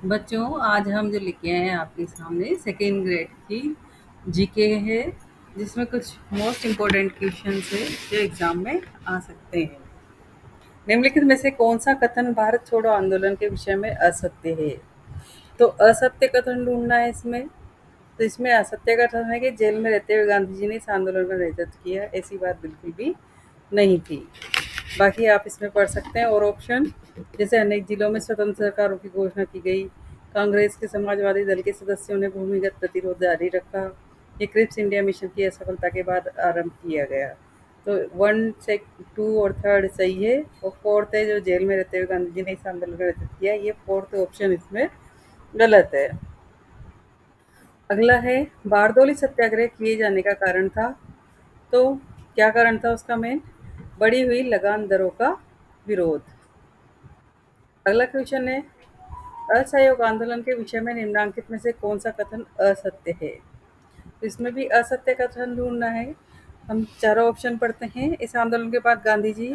बच्चों, आज हम जो लेके आए हैं आपके सामने सेकेंड ग्रेड की जीके है, जिसमें कुछ मोस्ट इम्पोर्टेंट क्वेश्चंस है जो एग्जाम में आ सकते हैं। निम्नलिखित में से कौन सा कथन भारत छोड़ो आंदोलन के विषय में असत्य है? तो असत्य कथन ढूंढना है इसमें। तो इसमें असत्य कथन है कि जेल में रहते हुए गांधी जी ने इस आंदोलन में नेतृत्व किया। ऐसी बात बिल्कुल भी नहीं थी। बाकी आप इसमें पढ़ सकते हैं और ऑप्शन, जैसे अनेक जिलों में स्वतंत्र सरकारों की घोषणा की गई, कांग्रेस के समाजवादी दल के सदस्यों ने भूमिगत प्रतिरोध जारी रखा, ये क्रिप्स इंडिया मिशन की असफलता के बाद आरंभ किया गया। तो वन से टू और थर्ड सही है, और फोर्थ है जो जेल में रहते हुए गांधी जी ने इस आंदोलन का नेतृत्व किया, ये फोर्थ ऑप्शन इसमें गलत है। अगला है, बारदौली सत्याग्रह किए जाने का कारण था। तो क्या कारण था उसका मेन? बढ़ी हुई लगान दरों का विरोध। अगला क्वेश्चन है, असहयोग आंदोलन के विषय में निम्नांकित में से कौन सा कथन असत्य है? तो इसमें भी असत्य कथन ढूंढना है। हम चारों ऑप्शन पढ़ते हैं। इस आंदोलन के बाद गांधी जी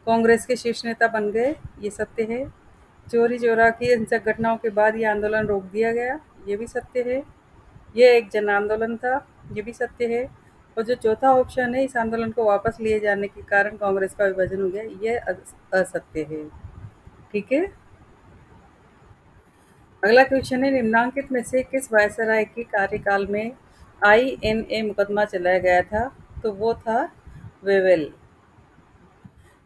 कांग्रेस के शीर्ष नेता बन गए, ये सत्य है। चोरी चोरा की हिंसक घटनाओं के बाद ये आंदोलन रोक दिया गया, ये भी सत्य है। यह एक जन आंदोलन था, ये भी सत्य है। और जो चौथा ऑप्शन है, इस आंदोलन को वापस लिए जाने के कारण कांग्रेस का विभाजन हो गया, यह असत्य है। ठीक है। अगला क्वेश्चन है, निम्नांकित में से किस वायसराय के कार्यकाल में INA मुकदमा चलाया गया था? तो वो था वेवेल।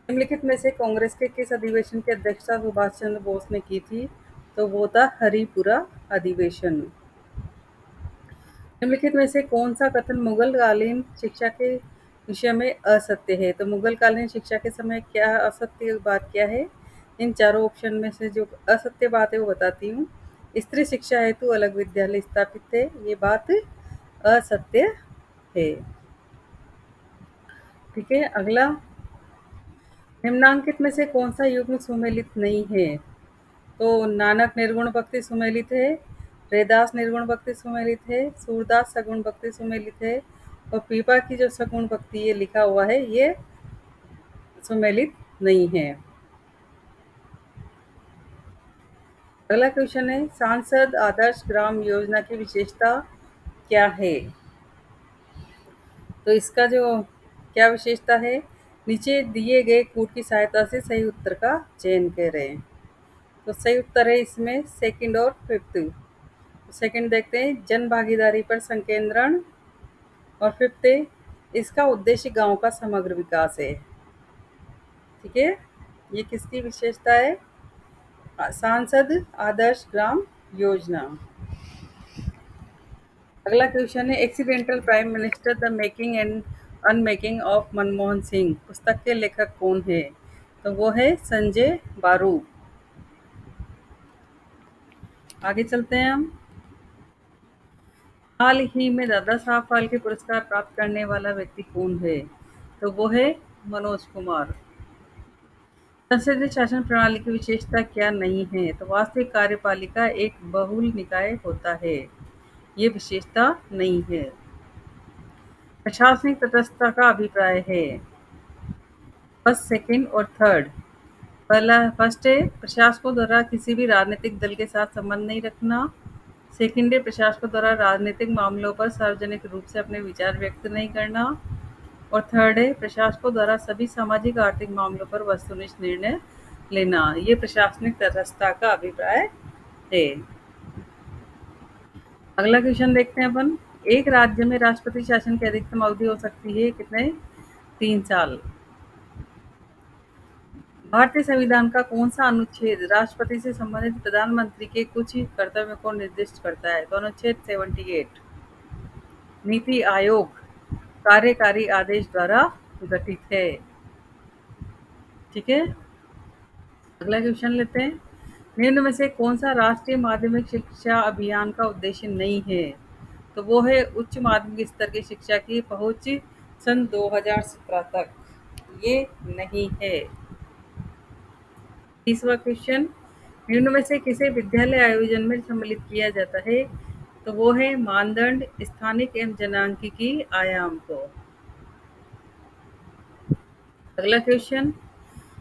निम्नलिखित में से कांग्रेस के किस अधिवेशन की अध्यक्षता सुभाष चंद्र बोस ने की थी? तो वो था हरिपुरा अधिवेशन। निम्नलिखित में से कौन सा कथन मुगल कालीन शिक्षा के विषय में असत्य है? तो मुगल कालीन शिक्षा के समय क्या असत्य बात क्या है? इन चारों ऑप्शन में से जो असत्य बात है वो बताती हूँ। स्त्री शिक्षा हेतु अलग विद्यालय स्थापित थे, ये बात असत्य है। ठीक है। अगला, निम्नांकित में से कौन सा युग्म सुमेलित नहीं है? तो नानक निर्गुण भक्ति सुमेलित है, रैदास निर्गुण भक्ति सुमेलित है, सूरदास सगुण भक्ति सुमेलित है, और पीपा की जो सगुण भक्ति ये लिखा हुआ है ये सुमेलित नहीं है। अगला क्वेश्चन है, सांसद आदर्श ग्राम योजना की विशेषता क्या है? तो इसका जो क्या विशेषता है, नीचे दिए गए कूट की सहायता से सही उत्तर का चयन करें। तो सही उत्तर है इसमें सेकंड और फिफ्थ। सेकंड देखते हैं, जन भागीदारी पर संकेंद्रण, और फिफ्थ है, इसका उद्देश्य गांव का समग्र विकास है। ठीक है। ये किसकी विशेषता है? सांसद आदर्श ग्राम योजना। अगला क्वेश्चन है, accidental prime minister the making and unmaking of Manmohan Singh पुस्तक के लेखक कौन है? तो वो है संजय बारू। आगे चलते हैं हम। हाल ही में दादा साहब फाल्के पुरस्कार प्राप्त करने वाला व्यक्ति कौन है? तो वो है मनोज कुमार। संसदीय शासन प्रणाली की विशेषता क्या नहीं है? तो वास्तविक कार्यपालिका एक बहुल निकाय होता है, ये विशेषता नहीं है। प्रशासनिक तटस्थता का अभिप्राय है। फर्स्ट, सेकंड और थर्ड। पहला फर्स्ट है, प्रशासकों द्वारा किसी भी राजनीतिक दल के साथ संबंध नहीं रखना। सेकंड है, प्रशासकों द्वारा राजनीतिक मामलों पर सार्वजनिक रूप से अपने विचार व्यक्त नहीं करना। और थर्ड है, प्रशासकों द्वारा सभी सामाजिक आर्थिक मामलों पर वस्तुनिष्ठ निर्णय लेना। ये प्रशासनिक तटस्थता का अभिप्राय है। अगला क्वेश्चन देखते हैं अपन। एक राज्य में राष्ट्रपति शासन की अधिकतम अवधि हो सकती है कितने? 3 साल। भारतीय संविधान का कौन सा अनुच्छेद राष्ट्रपति से संबंधित प्रधानमंत्री के कुछ कर्तव्यों को निर्दिष्ट करता है? तो अनुच्छेद 78। नीति आयोग कार्यकारी आदेश द्वारा गठित है। ठीक है। अगला क्वेश्चन लेते हैं, निम्न में से कौन सा राष्ट्रीय माध्यमिक शिक्षा अभियान का उद्देश्य नहीं है? तो वो है उच्च माध्यमिक स्तर की शिक्षा की पहुंच सन 2017 तक, ये नहीं है। तीसरा क्वेश्चन, निम्न में से किसे विद्यालय आयोजन में सम्मिलित किया जाता है? तो वो है मानदंड, स्थानिक एवं जनांकिकी आयाम को। अगला क्वेश्चन,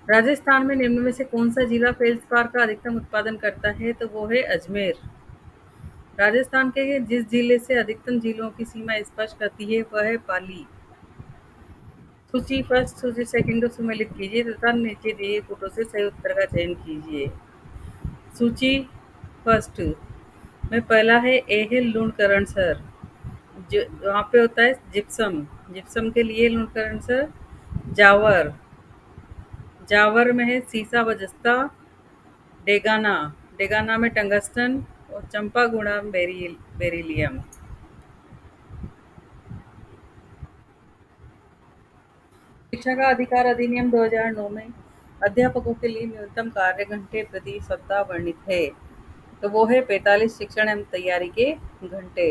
राजस्थान में निम्न में से कौन सा जिला फेल्डस्पार का अधिकतम उत्पादन करता है? तो वो है अजमेर। राजस्थान के जिस जिले से अधिकतम जिलों की सीमा स्पर्श करती है वह है पाली। सूची फर्स्ट, सूची सेकंड को सुमेलित कीजिए तथा नीचे दिए फोटो से सही उत्तर का चयन कीजिए। सूची फर्स्ट में पहला है ए है लूणकरण सर, जो वहाँ पे होता है जिप्सम। जिप्सम के लिए लूणकरण सर। जावर, जावर में है सीसा व जस्ता। डेगाना, डेगाना में टंगस्टन। और चंपा गुणा बेरिलियम। शिक्षा का अधिकार अधिनियम 2009 में अध्यापकों के लिए न्यूनतम कार्य घंटे प्रति सप्ताह वर्णित है। तो वो है 45 शिक्षण एवं तैयारी के घंटे।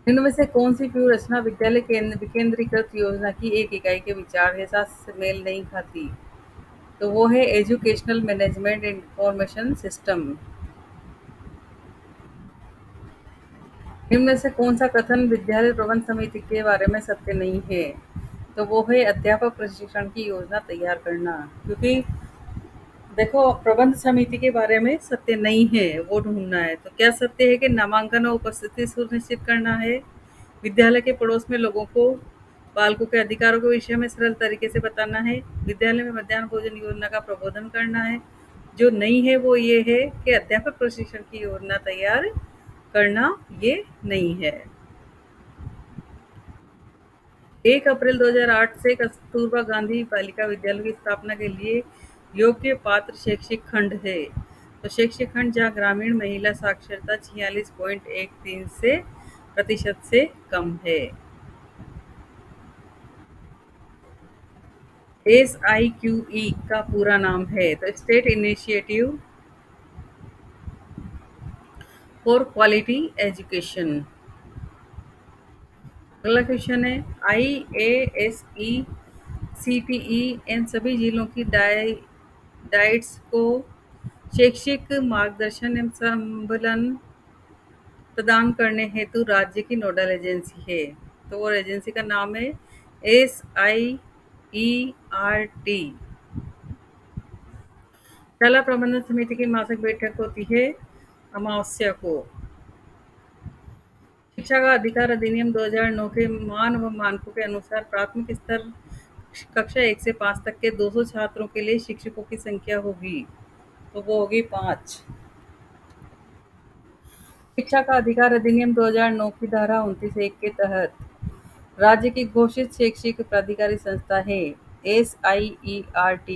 इनमें से कौन सी व्यूह रचना विद्यालय विकेंद्रीकृत योजना की एक इकाई के विचार के साथ मेल नहीं खाती? तो वो है एजुकेशनल मैनेजमेंट इंफॉर्मेशन सिस्टम। निम्न में से कौन सा कथन विद्यालय प्रबंध समिति के बारे में सत्य नहीं है? तो वो है अध्यापक प्रशिक्षण की योजना तैयार करना। क्योंकि देखो, प्रबंध समिति के बारे में सत्य नहीं है, वो ढूंढना है। तो क्या सत्य है कि नामांकन और उपस्थिति सुनिश्चित करना है, विद्यालय के पड़ोस में लोगों को बालकों के अधिकारों के विषय में सरल तरीके से बताना है, विद्यालय में मध्याह्न भोजन योजना का प्रबोधन करना है। जो नहीं है वो ये है कि अध्यापक प्रशिक्षण की योजना तैयार करना, ये नहीं है। 1 अप्रैल 2008 से कस्तूरबा गांधी बालिका विद्यालय की स्थापना के लिए योग्य पात्र शैक्षिक खंड है। तो शैक्षिक खंड जहाँ ग्रामीण महिला साक्षरता 46.13 से प्रतिशत से कम है। SIQE का पूरा नाम है तो state initiative for quality education. अगला क्वेश्चन है IASE CTE इन सभी जिलों की डाइट्स को शैक्षिक मार्गदर्शन एवं संबलन प्रदान करने हेतु राज्य की नोडल एजेंसी है। तो वो एजेंसी का नाम है SIERT। शाला प्रबंधन समिति की मासिक बैठक होती है अमावस्या को। शिक्षा का अधिकार अधिनियम 2009 के मान व मानकों के अनुसार प्राथमिक स्तर कक्षा 1 से 5 तक के 200 छात्रों के लिए शिक्षकों की संख्या होगी। तो वो होगी 5। शिक्षा का अधिकार अधिनियम 2009 की धारा 29(1) के तहत राज्य की घोषित शैक्षिक प्राधिकारी संस्था है SIERT।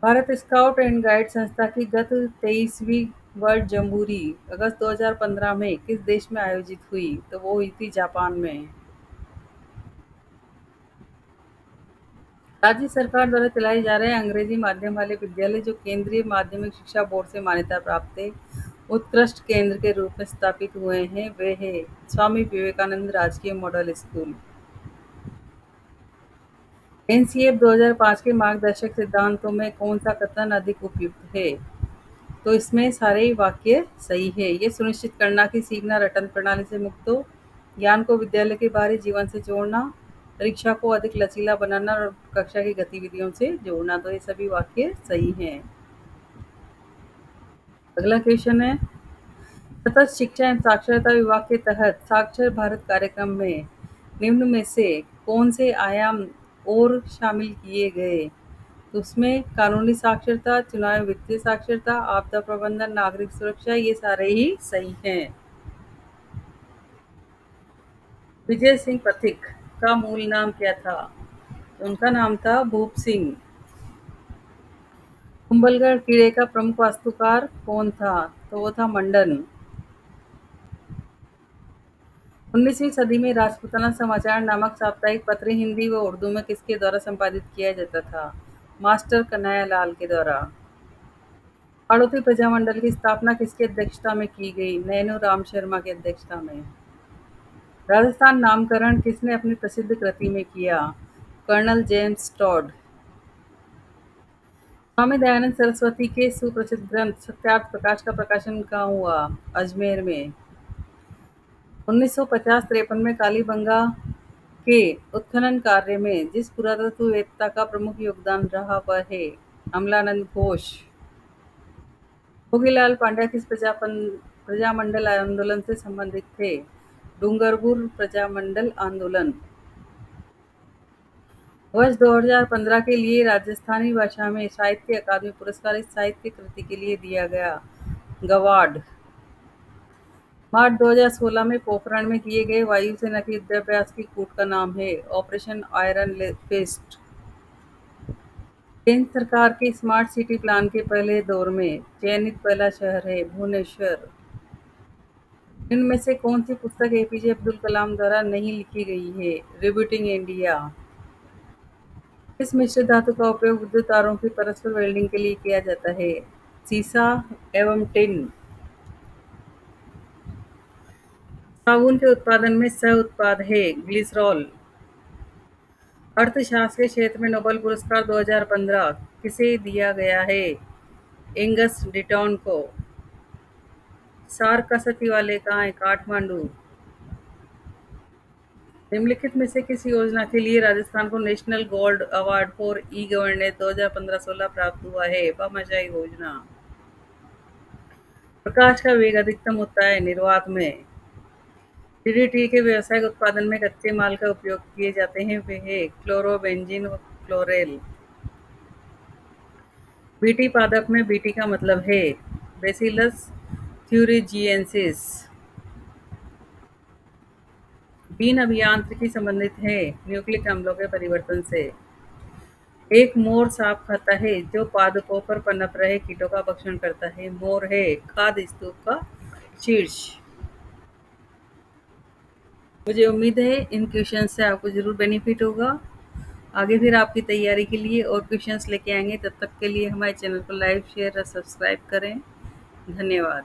Bharat scout and guide संस्था की गत 23वीं वर्ल्ड जम्बूरी अगस्त 2015 में किस देश में आयोजित हुई? तो वो हुई थी जापान में। राज्य सरकार द्वारा चलाए जा रहे अंग्रेजी माध्यम वाले विद्यालय जो केंद्रीय माध्यमिक शिक्षा बोर्ड से मान्यता प्राप्त है, उत्कृष्ट केंद्र के रूप में स्थापित हुए हैं, वे है स्वामी विवेकानंद राजकीय मॉडल स्कूल। NCF 2005 के मार्गदर्शक सिद्धांतों में कौन सा कथन अधिक उपयुक्त है? तो इसमें सारे ही वाक्य सही है। ये सुनिश्चित करना कि सीखना रटन प्रणाली से मुक्त हो, ज्ञान को विद्यालय के बाहरी जीवन से जोड़ना, परीक्षा को अधिक लचीला बनाना और कक्षा की गतिविधियों से जोड़ना। तो ये सभी वाक्य सही हैं। अगला क्वेश्चन है सतत शिक्षा एवं साक्षरता विभाग के तहत साक्षर भारत कार्यक्रम में निम्न में से कौन से आयाम और शामिल किए गए? तो उसमें कानूनी साक्षरता, चुनाव वित्तीय साक्षरता, आपदा प्रबंधन, नागरिक सुरक्षा, ये सारे ही सही हैं। विजय सिंह पथिक का मूल नाम क्या था? तो उनका नाम था भूप सिंह। कुंभलगढ़ किले का प्रमुख वास्तुकार कौन था? तो वो था मंडन। 19वीं सदी में राजपूताना समाचार नामक साप्ताहिक पत्र हिंदी व उर्दू में किसके द्वारा संपादित किया जाता था? मास्टर कन्हैया लाल के द्वारा। हाड़ौती प्रजामंडल की स्थापना किसकी अध्यक्षता में की गई? नैनू राम शर्मा की अध्यक्षता में। राजस्थान नामकरण किसने अपनी प्रसिद्ध कृति में किया? Colonel James Tod. Swami Dayanand Saraswati के सुप्रसिद्ध ग्रंथ सत्यार्थ प्रकाश का प्रकाशन कहाँ हुआ? अजमेर में। 1950-53 में कालीबंगा के उत्खनन कार्य में जिस पुरातत्ववेत्ता का प्रमुख योगदान रहा वह है अमलानंद घोष। भोगीलाल पांड्या किस प्रजामंडल आंदोलन से संबंधित थे? डूंगरपुर प्रजामंडल आंदोलन। वर्ष 2015 के लिए राजस्थानी भाषा में साहित्य अकादमी पुरस्कार इस साहित्य कृति के लिए दिया गया। गवाड। मार्च 2016 में पोखरण में किए गए वायुसेना के युद्धाभ्यास की कूट का नाम है ऑपरेशन आयरन फिस्ट। केंद्र सरकार के स्मार्ट सिटी प्लान के पहले दौर में चयनित पहला शहर है भुवनेश्वर। इनमें से कौन सी पुस्तक एपीजे अब्दुल कलाम द्वारा नहीं लिखी गई है? Rebooting India. किस मिश्र धातु का उपयोग विद्युत तारों की परस्पर वेल्डिंग के लिए किया जाता है? सीसा एवं टिन। साबुन के उत्पादन में सह उत्पाद है ग्लिसरॉल। अर्थशास्त्र के क्षेत्र में नोबेल पुरस्कार 2015 किसे दिया गया है? एंगस डिटॉन को। सार्क का सचिवालय कहाँ है? काठमांडू। निम्नलिखित में से किस योजना के लिए राजस्थान को national gold award for e governance 2015-16 प्राप्त हुआ है? भामाशाही योजना। प्रकाश का वेग अधिकतम होता है निर्वात में। डीडीटी के व्यावसायिक उत्पादन में कच्चे माल का उपयोग किए जाते हैं वे है क्लोरोबेंजीन व क्लोरेल। बीटी पादप में बीटी का मतलब है बेसिलस थ्यूरिजिएंसिस। जीन अभियांत्रिकी संबंधित है न्यूक्लिक अम्लों के परिवर्तन से। एक मोर सांप खाता है जो पादपों पर पनप रहे कीटों का भक्षण करता है। मोर है खाद्य स्तूप का शीर्ष। मुझे उम्मीद है इन क्वेश्चन से आपको जरूर बेनिफिट होगा। आगे फिर आपकी तैयारी के लिए और क्वेश्चंस लेके आएंगे। तब तक के लिए हमारे चैनल को लाइक शेयर और सब्सक्राइब करें। धन्यवाद।